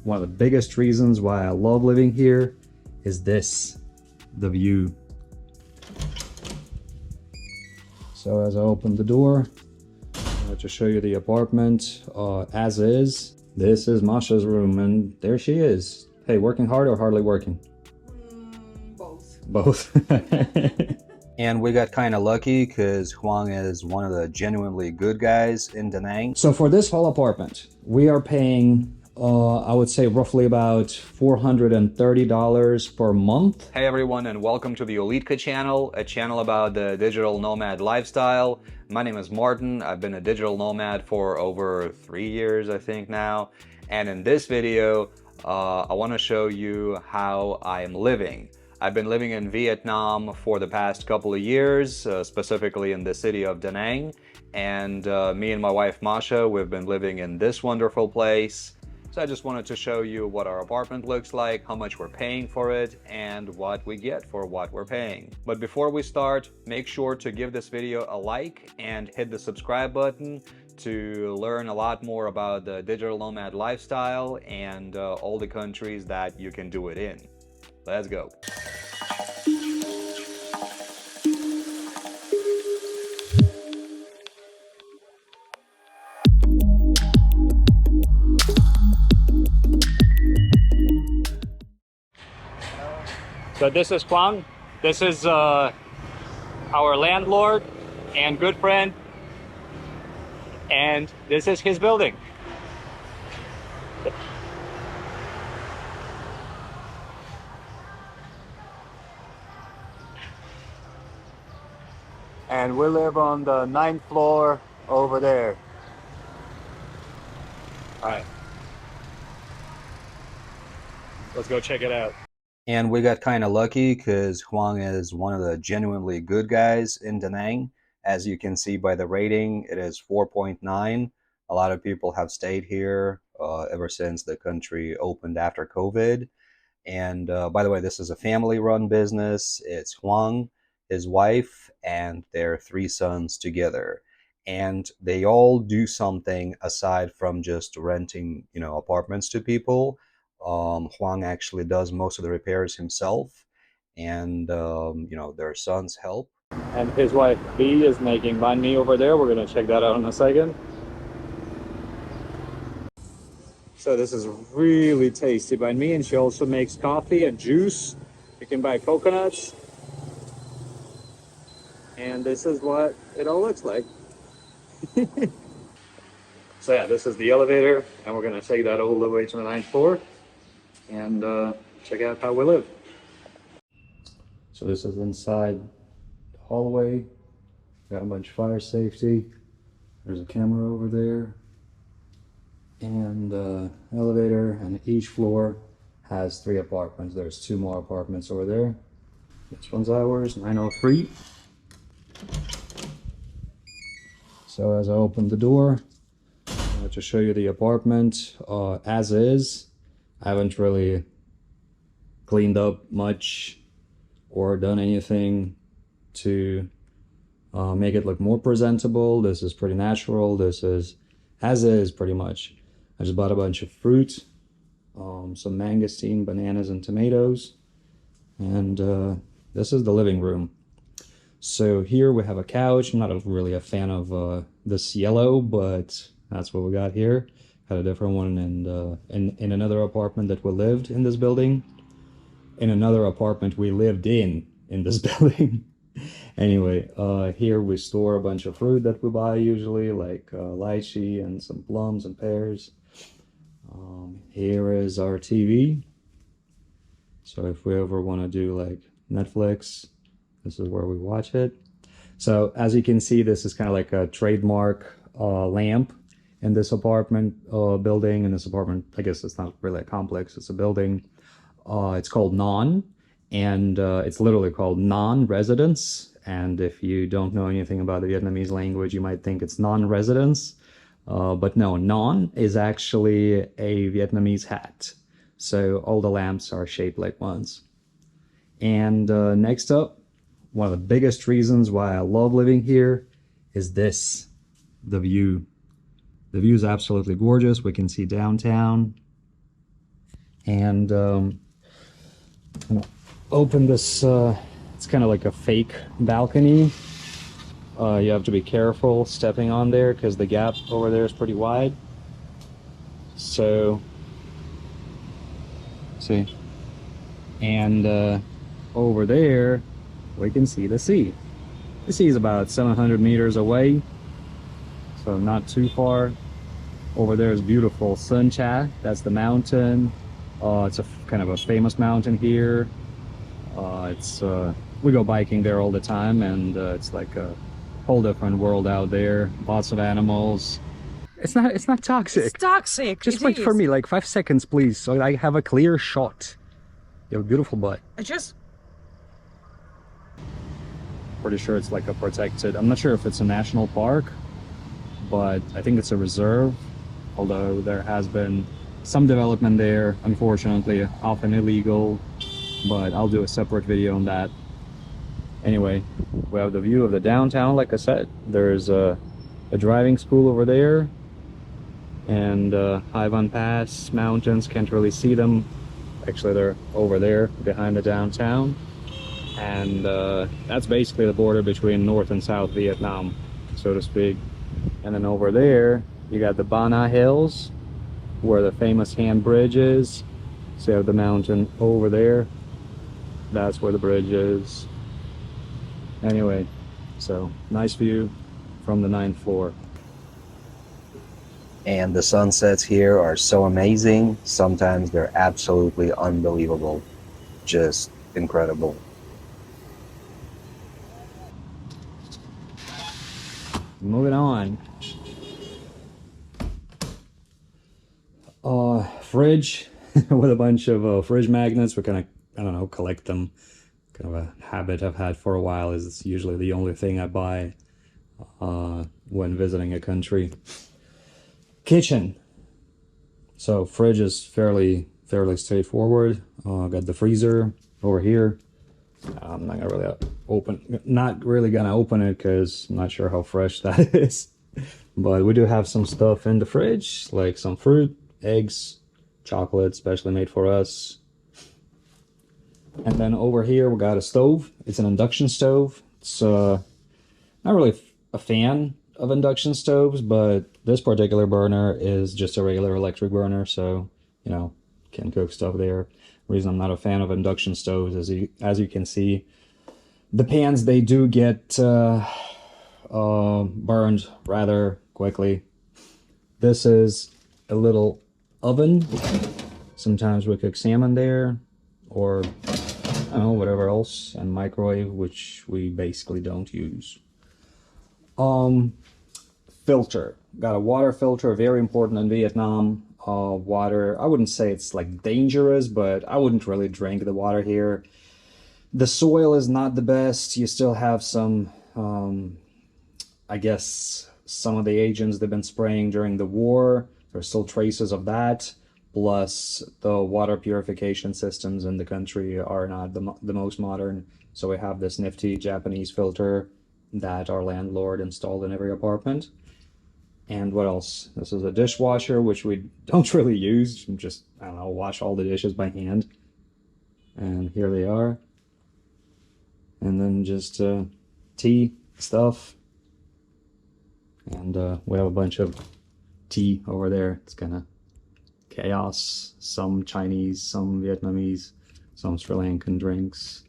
one of the biggest reasons why I love living here is this, the view. So as I open the door, I'll just show you the apartment as is. This is Masha's room, and there she is. Hey, working hard or hardly working? Both. Both. And we got kind of lucky because Huang is one of the genuinely good guys in Da Nang. So for this whole apartment, we are paying, I would say roughly about $430 per month. Hey everyone, and welcome to the Olitka channel, a channel about the digital nomad lifestyle. My name is Martin. I've been a digital nomad for over 3 years, I think now. And in this video, I want to show you how I am living. I've been living in Vietnam for the past couple of years, specifically in the city of Da Nang. And me and my wife Masha, we've been living in this wonderful place. So I just wanted to show you what our apartment looks like, how much we're paying for it, and what we get for what we're paying. But before we start, make sure to give this video a like and hit the subscribe button to learn a lot more about the digital nomad lifestyle and all the countries that you can do it in. Let's go. So this is Huang. This is our landlord and good friend. And this is his building. And we live on the 9th floor over there. All right. Let's go check it out. And we got kind of lucky because Huang is one of the genuinely good guys in Da Nang. As you can see by the rating, it is 4.9. A lot of people have stayed here ever since the country opened after COVID. And by the way, this is a family-run business. It's Huang, his wife, and their 3 sons together. And they all do something aside from just renting, apartments to people. Huang actually does most of the repairs himself, and their sons help. And his wife B is making banh mi over there. We're gonna check that out in a second. So this is really tasty banh mi, and she also makes coffee and juice. You can buy coconuts. And this is what it all looks like. So yeah, this is the elevator, and we're gonna take that all the way to the 9th floor and check out how we live. So this is inside the hallway. Got a bunch of fire safety. There's a camera over there. And elevator, and each floor has 3 apartments. There's 2 more apartments over there. This one's ours, 903. So as I open the door, I'll just show you the apartment as is. I haven't really cleaned up much or done anything to make it look more presentable. This is pretty natural. This is as is pretty much. I just bought a bunch of fruit, some mangosteen, bananas, and tomatoes. And this is the living room. So here we have a couch. I'm not really a fan of this yellow, but that's what we got here. Got a different one in another apartment that we lived in this building. In another apartment we lived in this building. Anyway, here we store a bunch of fruit that we buy usually, like lychee and some plums and pears. Here is our TV. So if we ever want to do like Netflix, this is where we watch it. So as you can see, this is kind of like a trademark lamp in this apartment building. In this apartment, I guess it's not really a complex, it's a building. It's called Non, and it's literally called non-residence. And if you don't know anything about the Vietnamese language, you might think it's non-residence. But no, Non is actually a Vietnamese hat. So all the lamps are shaped like ones. And next up, one of the biggest reasons why I love living here is this, the view. The view is absolutely gorgeous. We can see downtown. And I'm gonna open this. It's kind of like a fake balcony. You have to be careful stepping on there because the gap over there is pretty wide. So, see, and over there we can see the sea. The sea is about 700 meters away, so not too far. Over there is beautiful Suncha. That's the mountain. It's a kind of a famous mountain here. We go biking there all the time, and it's like a whole different world out there. Lots of animals. It's not toxic. It's toxic. Just it wait is. for me, like 5 seconds, please, so I have a clear shot. You have a beautiful butt. I just Pretty sure it's like a protected. I'm not sure if it's a national park, but I think it's a reserve. Although there has been some development there, unfortunately, often illegal. But I'll do a separate video on that. Anyway, we have the view of the downtown. Like I said, there's a driving school over there, and Haivan Pass mountains. Can't really see them. Actually, they're over there behind the downtown, and that's basically the border between North and South Vietnam, so to speak. And then over there, you got the Bana Hills, where the famous hand bridge is. So you have the mountain over there. That's where the bridge is. Anyway, so nice view from the 9th floor. And the sunsets here are so amazing. Sometimes they're absolutely unbelievable. Just incredible. Moving on. Fridge with a bunch of fridge magnets. We're gonna, I don't know, collect them. Kind of a habit I've had for a while. Is it's usually the only thing I buy when visiting a country. Kitchen. So fridge is fairly straightforward. Got the freezer over here. I'm not really gonna open it because I'm not sure how fresh that is. But we do have some stuff in the fridge, like some fruit, eggs, chocolate, specially made for us. And then over here we got a stove. It's an induction stove. It's not really a fan of induction stoves, but this particular burner is just a regular electric burner, so you know, can cook stuff there. The reason I'm not a fan of induction stoves is, as you can see, the pans, they do get burned rather quickly. This is a little oven. Sometimes we cook salmon there, or I don't know, whatever else, and microwave, which we basically don't use. Filter. Got a water filter, very important in Vietnam. Water, I wouldn't say it's like dangerous, but I wouldn't really drink the water here. The soil is not the best. You still have some, I guess, some of the agents they've been spraying during the war. There's still traces of that. Plus, the water purification systems in the country are not the most modern. So we have this nifty Japanese filter that our landlord installed in every apartment. And what else? This is a dishwasher, which we don't really use. Just, I don't know, wash all the dishes by hand. And here they are. And then just tea stuff. And we have a bunch of tea over there. It's kind of chaos. Some Chinese, some Vietnamese, some Sri Lankan drinks.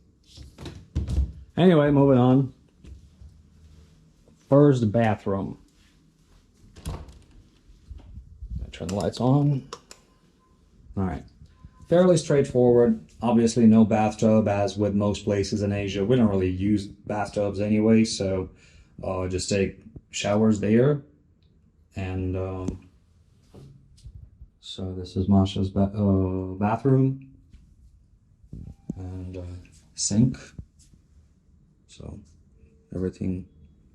Anyway, moving on. First bathroom. Turn the lights on. All right. Fairly straightforward. Obviously no bathtub, as with most places in Asia. We don't really use bathtubs anyway, so just take showers there. And so this is Masha's bathroom. And sink. So everything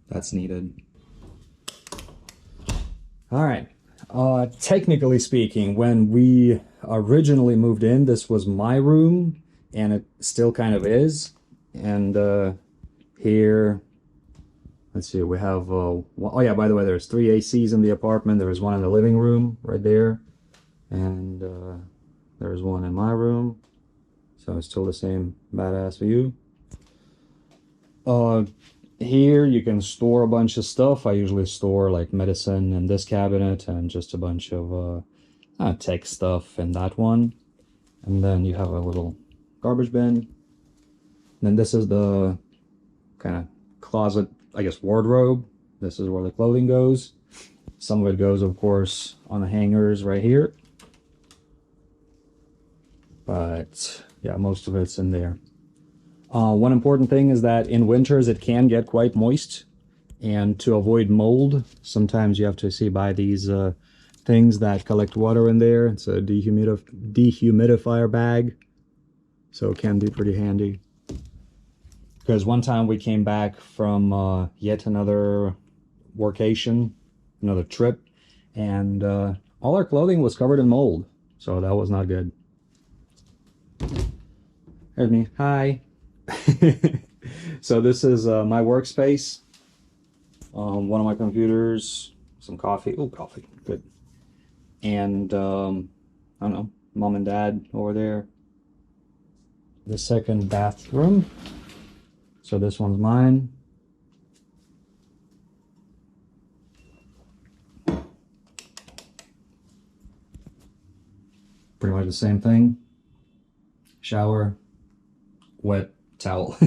that's needed. All right. Technically speaking, when we originally moved in, this was my room, and it still kind of is. And here, let's see, we have, oh yeah, by the way, there's 3 ACs in the apartment. There's one in the living room right there. And There's one in my room. So it's still the same badass view. Here you can store a bunch of stuff. I usually store like medicine in this cabinet and just a bunch of tech stuff in that one. And then you have a little garbage bin. Then this is the kind of closet, I guess, wardrobe. This is where the clothing goes. Some of it goes, of course, on the hangers right here. But yeah, most of it's in there. One important thing is that in winters it can get quite moist. And to avoid mold, sometimes you have to buy these things that collect water in there. It's a dehumidifier bag. So it can be pretty handy. Because one time we came back from yet another workation, another trip, and all our clothing was covered in mold. So that was not good. There's me. Hi. So this is my workspace. One of my computers, some coffee. Oh, coffee. Good. And I don't know, mom and dad over there. The second bathroom. So this one's mine. Pretty much the same thing. Shower, wet towel,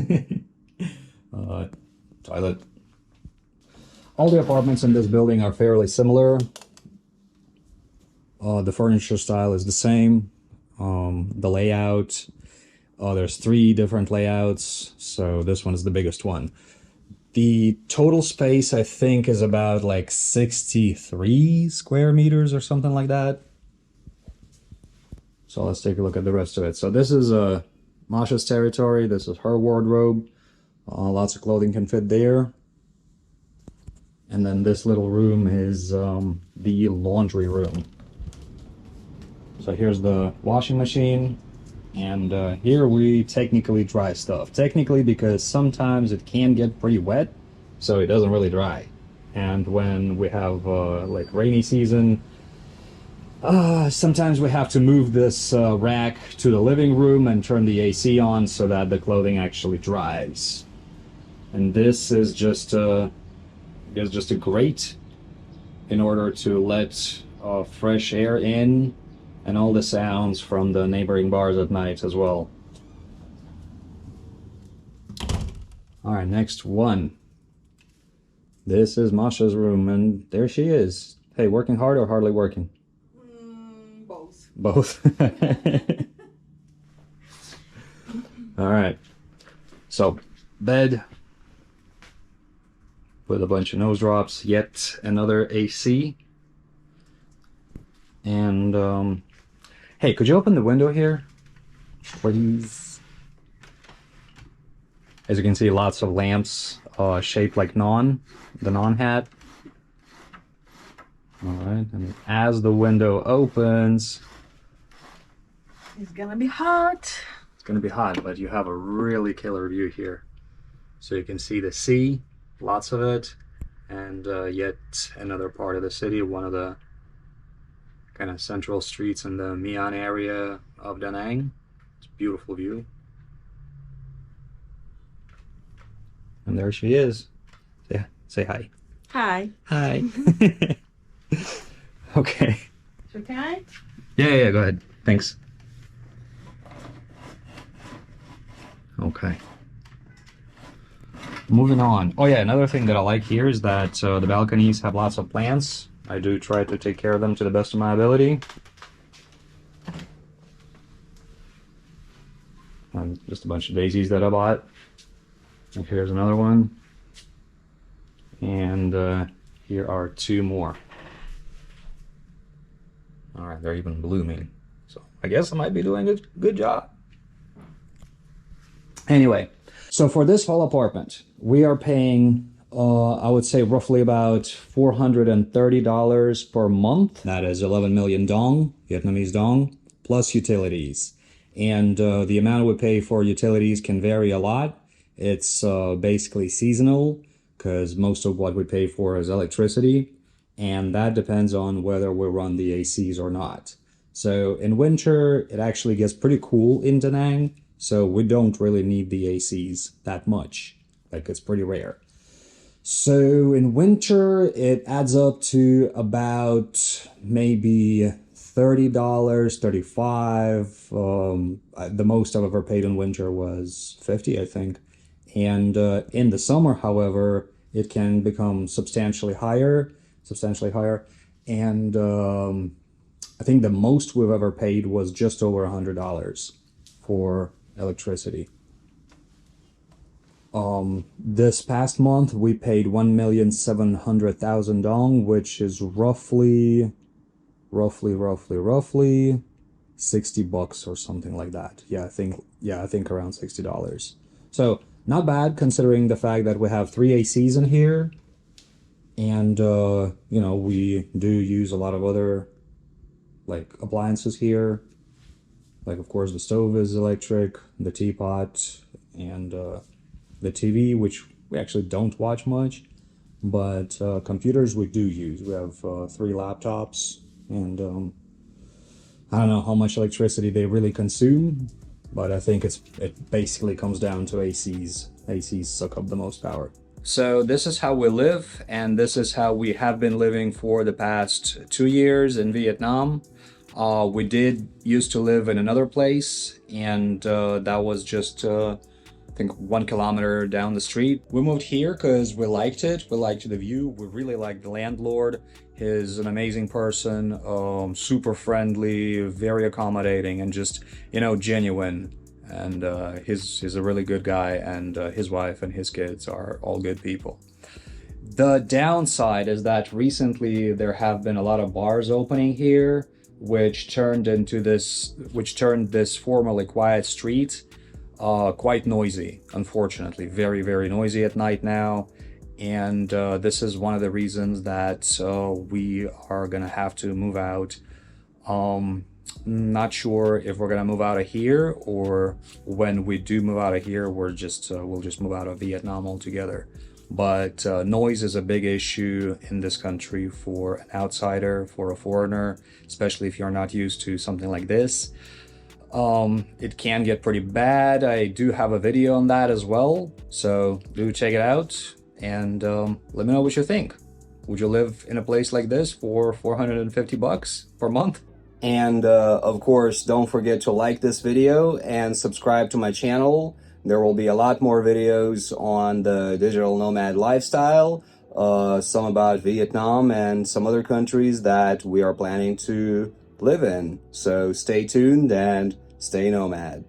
toilet. All the apartments in this building are fairly similar. The furniture style is the same. The layout, there's 3 different layouts, so this one is the biggest one. The total space, I think, is about like 63 square meters or something like that. So let's take a look at the rest of it. So this is Masha's territory. This is her wardrobe. Lots of clothing can fit there. And then this little room is the laundry room. So here's the washing machine. And here we technically dry stuff. Technically because sometimes it can get pretty wet, so it doesn't really dry. And when we have like rainy season, sometimes we have to move this rack to the living room and turn the AC on so that the clothing actually dries. And this is just a grate in order to let fresh air in and all the sounds from the neighboring bars at night as well. All right, next one. This is Masha's room, and there she is. Hey, working hard or hardly working? Both. Both. All right. So, bed with a bunch of nose drops, yet another AC. And, hey, could you open the window here, please? As you can see, lots of lamps shaped like the non hat. All right, and as the window opens, It's gonna be hot. it's gonna be hot, but you have a really killer view here. So you can see the sea, lots of it, and yet another part of the city, one of the kind of central streets in the Mian area of Da Nang. It's a beautiful view. And there she is. Say hi. Hi. Hi. Okay. Okay. Yeah, go ahead. Thanks. Okay. Moving on. Oh yeah, another thing that I like here is that the balconies have lots of plants. I do try to take care of them to the best of my ability. And just a bunch of daisies that I bought. And here's another one. And here are 2 more. All right, they're even blooming. So I guess I might be doing a good job. Anyway, so for this whole apartment, we are paying, I would say roughly about $430 per month. That is 11 million dong, Vietnamese dong, plus utilities. And the amount we pay for utilities can vary a lot. It's basically seasonal, because most of what we pay for is electricity. And that depends on whether we run the ACs or not. So in winter, it actually gets pretty cool in Da Nang, so we don't really need the ACs that much. Like, it's pretty rare. So in winter, it adds up to about maybe $30, 35. The most I've ever paid in winter was 50, I think. And in the summer, however, it can become substantially higher. And I think the most we've ever paid was just over $100 for electricity. This past month we paid 1,700,000 dong, which is roughly $60 or something like that. I think around $60. So not bad considering the fact that we have 3 ACs in here, and we do use a lot of other like appliances here. Like, of course, the stove is electric, the teapot, and the TV, which we actually don't watch much, but computers we do use. We have 3 laptops, and I don't know how much electricity they really consume, but I think it basically comes down to ACs. ACs suck up the most power. So this is how we live, and this is how we have been living for the past 2 years in Vietnam. We did used to live in another place, and that was just I think 1 kilometer down the street. We moved here because we liked it. We liked the view. We really liked the landlord. He's an amazing person, super friendly, very accommodating, and just, genuine. And he's a really good guy, and his wife and his kids are all good people. The downside is that recently there have been a lot of bars opening here, which turned this formerly quiet street quite noisy, unfortunately. Very, very noisy at night now. And this is one of the reasons that we are gonna have to move out. Not sure if we're gonna move out of here, or when we do move out of here, we'll just move out of Vietnam altogether. But noise is a big issue in this country for an outsider, for a foreigner, especially if you're not used to something like this. It can get pretty bad. I do have a video on that as well, so do check it out, and let me know what you think. Would you live in a place like this for $450 per month? And of course, don't forget to like this video and subscribe to my channel. There will be a lot more videos on the digital nomad lifestyle, some about Vietnam and some other countries that we are planning to live in. So stay tuned and stay nomad.